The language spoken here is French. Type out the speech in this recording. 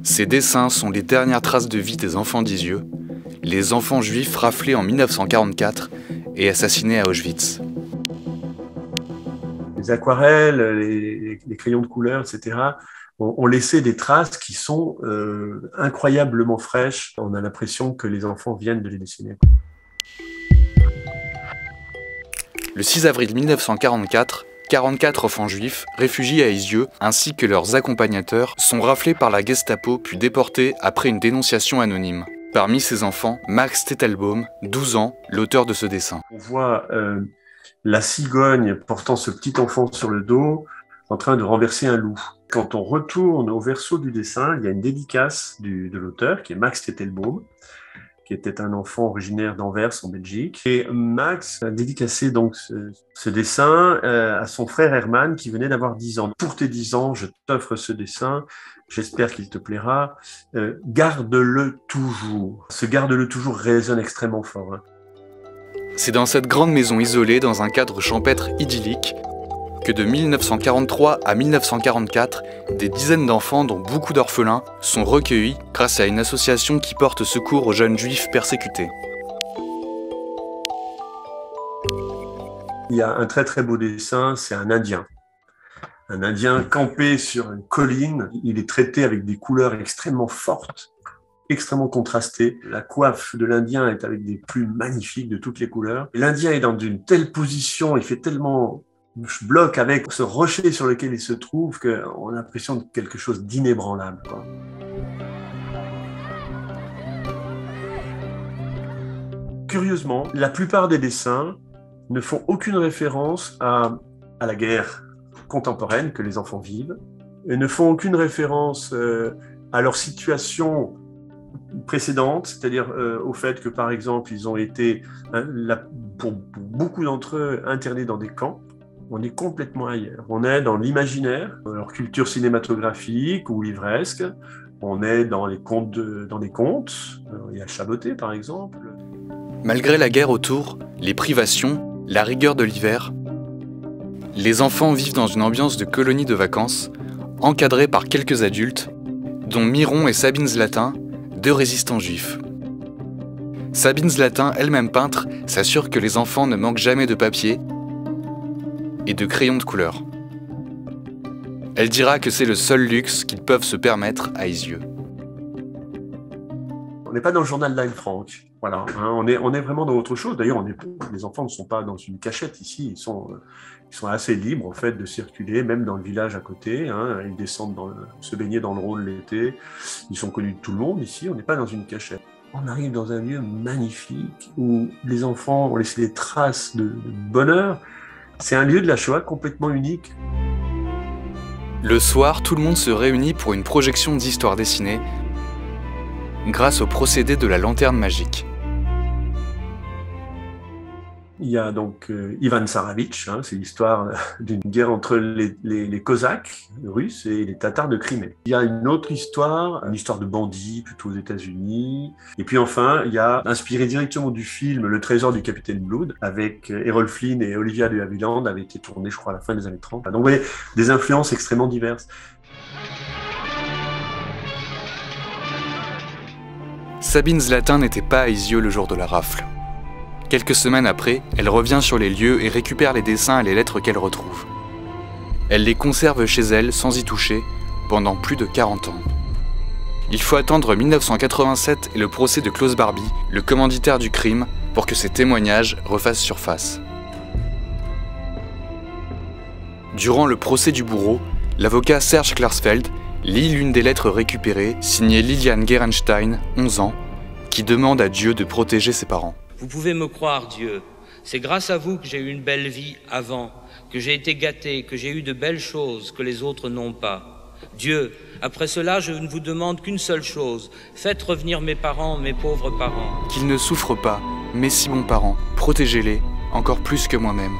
Ces dessins sont les dernières traces de vie des enfants d'Isieux, les enfants juifs raflés en 1944 et assassinés à Auschwitz. Les aquarelles, les crayons de couleur, etc., ont laissé des traces qui sont incroyablement fraîches. On a l'impression que les enfants viennent de les dessiner. Le 6 avril 1944, 44 enfants juifs, réfugiés à Isieux, ainsi que leurs accompagnateurs, sont raflés par la Gestapo puis déportés après une dénonciation anonyme. Parmi ces enfants, Max Tettelbaum, 12 ans, l'auteur de ce dessin. On voit la cigogne portant ce petit enfant sur le dos en train de renverser un loup. Quand on retourne au verso du dessin, il y a une dédicace de l'auteur, qui est Max Tettelbaum, qui était un enfant originaire d'Anvers, en Belgique. Et Max a dédicacé donc ce dessin à son frère Herman, qui venait d'avoir 10 ans. Pour tes 10 ans, je t'offre ce dessin, j'espère qu'il te plaira. Garde-le toujours. Ce garde-le toujours résonne extrêmement fort. C'est dans cette grande maison isolée, dans un cadre champêtre idyllique, que de 1943 à 1944, des dizaines d'enfants, dont beaucoup d'orphelins, sont recueillis grâce à une association qui porte secours aux jeunes juifs persécutés. Il y a un très très beau dessin, c'est un Indien. Un Indien campé sur une colline, il est traité avec des couleurs extrêmement fortes, extrêmement contrastées. La coiffe de l'Indien est avec des plumes magnifiques de toutes les couleurs. L'Indien est dans une telle position, il fait tellement bloc avec ce rocher sur lequel il se trouve qu'on a l'impression de quelque chose d'inébranlable, quoi. Curieusement, la plupart des dessins ne font aucune référence à la guerre contemporaine que les enfants vivent, et ne font aucune référence à leur situation précédente, c'est-à-dire au fait que, par exemple, ils ont été, pour beaucoup d'entre eux, internés dans des camps. On est complètement ailleurs. On est dans l'imaginaire, dans leur culture cinématographique ou livresque. On est dans les contes. Il y a Chaboté, par exemple. Malgré la guerre autour, les privations, la rigueur de l'hiver, les enfants vivent dans une ambiance de colonie de vacances, encadrée par quelques adultes, dont Miron et Sabine Zlatin, deux résistants juifs. Sabine Zlatin, elle-même peintre, s'assure que les enfants ne manquent jamais de papier et de crayons de couleur. Elle dira que c'est le seul luxe qu'ils peuvent se permettre à Isieux. On n'est pas dans le journal d'Anne Frank. Voilà, hein, on est vraiment dans autre chose. D'ailleurs, les enfants ne sont pas dans une cachette ici. Ils sont assez libres en fait de circuler, même dans le village à côté. Hein, ils descendent se baigner dans le Rhône l'été. Ils sont connus de tout le monde ici. On n'est pas dans une cachette. On arrive dans un lieu magnifique où les enfants ont laissé des traces de bonheur. C'est un lieu de la Shoah complètement unique. Le soir, tout le monde se réunit pour une projection d'histoire dessinée grâce au procédé de la lanterne magique. Il y a donc Ivan Tsarévitch, c'est l'histoire d'une guerre entre les Cosaques russes et les Tatars de Crimée. Il y a une autre histoire, une histoire de bandits plutôt aux États-Unis. Et puis enfin, il y a, inspiré directement du film Le Trésor du Capitaine Blood, avec Errol Flynn et Olivia de Havilland, avait été tourné, je crois, à la fin des années 30. Donc vous voyez, des influences extrêmement diverses. Sabine Zlatin n'était pas à Isieux le jour de la rafle. Quelques semaines après, elle revient sur les lieux et récupère les dessins et les lettres qu'elle retrouve. Elle les conserve chez elle sans y toucher pendant plus de 40 ans. Il faut attendre 1987 et le procès de Klaus Barbie, le commanditaire du crime, pour que ces témoignages refassent surface. Durant le procès du bourreau, l'avocat Serge Klarsfeld lit l'une des lettres récupérées, signée Liliane Gerenstein, 11 ans, qui demande à Dieu de protéger ses parents. Vous pouvez me croire, Dieu, c'est grâce à vous que j'ai eu une belle vie avant, que j'ai été gâté, que j'ai eu de belles choses que les autres n'ont pas. Dieu, après cela, je ne vous demande qu'une seule chose, faites revenir mes parents, mes pauvres parents. Qu'ils ne souffrent pas, mes si bons parents, protégez-les, encore plus que moi-même.